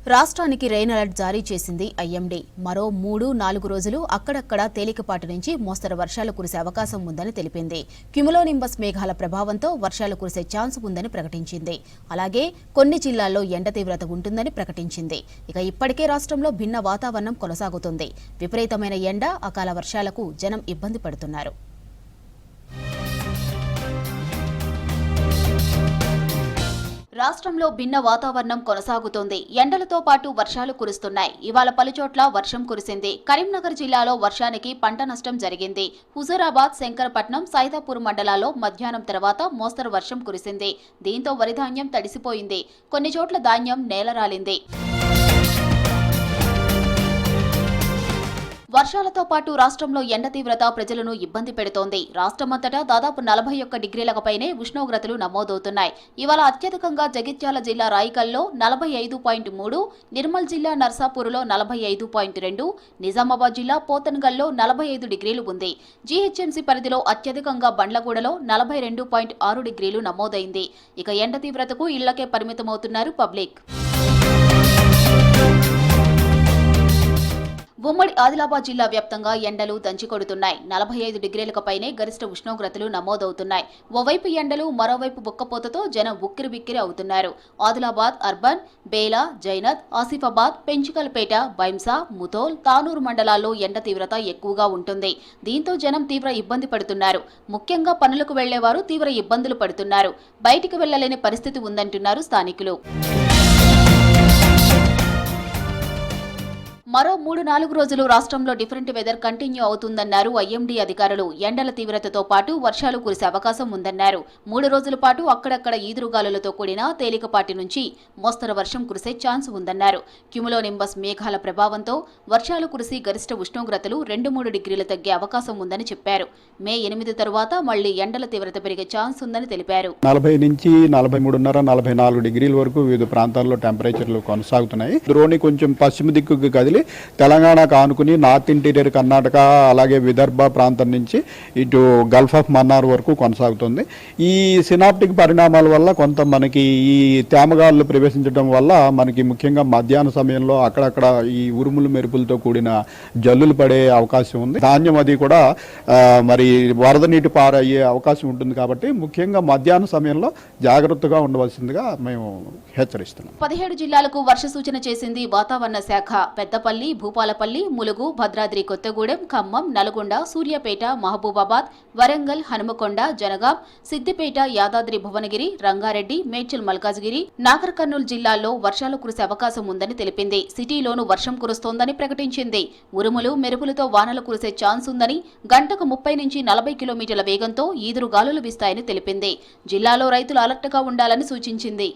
రాష్ట్రానికి rain alert జారీ చేసింది ఐఎండీ. మరో 3-4 రోజులు అక్కడక్కడ తేలికపాటి నుంచి మోస్తరు వర్షాలు కురిసే అవకాశం ఉందని తెలిపింది. క్యుములోనింబస్ మేఘాల ప్రభావంతో వర్షాలు కురిసే ఛాన్స్ ఉందని ప్రకటించింది. అలాగే కొన్ని జిల్లాల్లో ఎండ తీవ్రత ఉంటుందని ప్రకటించింది. ఇక ఇప్పటికే రాష్ట్రంలో భిన్న వాతావరణం కొనసాగుతుంది. విపరీతమైన ఎండ, అకాల వర్షాలకు జనం ఇబ్బంది పడుతున్నారు. రాష్ట్రంలో భిన్న వాతావరణం కొనసాగుతోంది. ఎండలతో పాటు వర్షాలు కురుస్తున్నాయి. ఇవాళ పలుచోట్ల వర్షం కురిసింది. కరీంనగర్ జిల్లాలో వర్షానికి పంట నష్టం జరిగింది. హుజూరాబాద్, శంకరపట్నం, సైదాపూర్ మండలాల్లో మధ్యాహ్నం తర్వాత మోస్తరు వర్షం కురిసింది. దీంతో వరి ధాన్యం తడిసిపోయింది. కొన్ని చోట్ల ధాన్యం నేలరాలింది. వర్షాలతో పాటు రాష్ట్రంలో ఎండ తీవ్రత ప్రజలను ఇబ్బంది పెడుతోంది. రాష్ట్రమంతటా దాదాపు 41 డిగ్రీలకు పైనే ఉష్ణోగ్రతలు నమోదవుతున్నాయి. ఇవాళ అత్యధికంగా జగిత్యాల జిల్లా రాయికల్లో 45.3, నిర్మల్ జిల్లా నర్సాపూర్లో 45.2, నిజామాబాద్ జిల్లా పోతన్గల్లో 45 డిగ్రీలు ఉంది. జీహెచ్ఎంసీ పరిధిలో అత్యధికంగా బండ్లగూడలో 42.6 డిగ్రీలు నమోదైంది. ఇక ఎండ తీవ్రతకు ఇళ్లకే పరిమితమవుతున్నారు పబ్లిక్. ఉమ్మడి ఆదిలాబాద్ జిల్లా వ్యాప్తంగా ఎండలు దంచికొడుతున్నాయి. 45 డిగ్రీలకు పైనే గరిష్ట ఉష్ణోగ్రతలు నమోదవుతున్నాయి. ఓవైపు ఎండలు, మరోవైపు బుక్కపోతతో జనం ఉక్కిరిబిక్కిరి అవుతున్నారు. ఆదిలాబాద్ అర్బన్, బేలా, జైనత్, ఆసిఫాబాద్, పెంచికల్పేట, బైంసా, ముథోల్, తానూరు మండలాల్లో ఎండ తీవ్రత ఎక్కువగా ఉంటుంది. దీంతో జనం తీవ్ర ఇబ్బంది పడుతున్నారు. ముఖ్యంగా పనులకు వెళ్లేవారు తీవ్ర ఇబ్బందులు పడుతున్నారు. బయటికి వెళ్లలేని పరిస్థితి ఉందంటున్నారు స్థానికులు. మరో 3-4 రోజులు రాష్ట్రంలో డిఫరెంట్ వెదర్ కంటిన్యూ అవుతుందన్నారు ఐఎండీ అధికారులు. ఎండల తీవ్రతతో పాటు వర్షాలు కురిసే అవకాశం ఉందన్నారు. 3 రోజుల పాటు అక్కడక్కడ ఈదురుగాలులతో కూడిన తేలికపాటి నుంచి మోస్తరు వర్షం కురిసే ఛాన్స్ ఉందన్నారు. క్యుములోనింబస్ మేఘాల ప్రభావంతో వర్షాలు కురిసి గరిష్ట ఉష్ణోగ్రతలు 2-3 డిగ్రీలు తగ్గే అవకాశం ఉందని చెప్పారు. మే 8 తరువాత మళ్లీ ఎండల తీవ్రత పెరిగే ఛాన్స్ ఉందని తెలిపారు. 40 నుంచి 43.5, 44 డిగ్రీల వరకు వివిధ ప్రాంతాల్లో టెంపరేచర్లు కొనసాగుతున్నాయి. ద్రోణి కొంచెం పశ్చిమ దిక్కుకు కదిలి తెలంగాణకు ఆనుకుని నార్త్ ఇంటీరియర్ కర్ణాటక, అలాగే విదర్భ ప్రాంతం నుంచి ఇటు గల్ఫ్ ఆఫ్ మన్నార్ వరకు కొనసాగుతుంది. ఈ సినాప్టిక్ పరిణామాల వల్ల కొంత మనకి ఈ తేమగాళ్ళు ప్రవేశించడం వల్ల మనకి ముఖ్యంగా మధ్యాహ్న సమయంలో అక్కడక్కడ ఈ ఉరుములు మెరుపులతో కూడిన జల్లులు పడే అవకాశం ఉంది. ధాన్యం అది కూడా మరి వరద నీటి పారయ్యే అవకాశం ఉంటుంది. కాబట్టి ముఖ్యంగా మధ్యాహ్న సమయంలో జాగ్రత్తగా ఉండవలసిందిగా మేము హెచ్చరిస్తున్నాం. 17 జిల్లాలకు వర్ష సూచన చేసింది వాతావరణ శాఖ. పెద్దపల్లి, భూపాలపల్లి, ములుగు, భద్రాద్రి కొత్తగూడెం, ఖమ్మం, నల్గొండ, సూర్యాపేట, మహబూబాబాద్, వరంగల్, హనుమకొండ, జనగాం, సిద్దిపేట, యాదాద్రి భువనగిరి, రంగారెడ్డి, మేడ్చల్ మల్కాజ్గిరి, నాగర్ కర్నూలు జిల్లాల్లో వర్షాలు కురిసే అవకాశం ఉందని తెలిపింది. సిటీలోనూ వర్షం కురుస్తోందని ప్రకటించింది. ఉరుములు, మెరుపులతో వానలు కురిసే ఛాన్స్ ఉందని, గంటకు 30 నుంచి 40 కిలోమీటర్ల వేగంతో ఈదురుగాలులు వీస్తాయని తెలిపింది. జిల్లాలో రైతులు అలర్ట్గా ఉండాలని సూచించింది.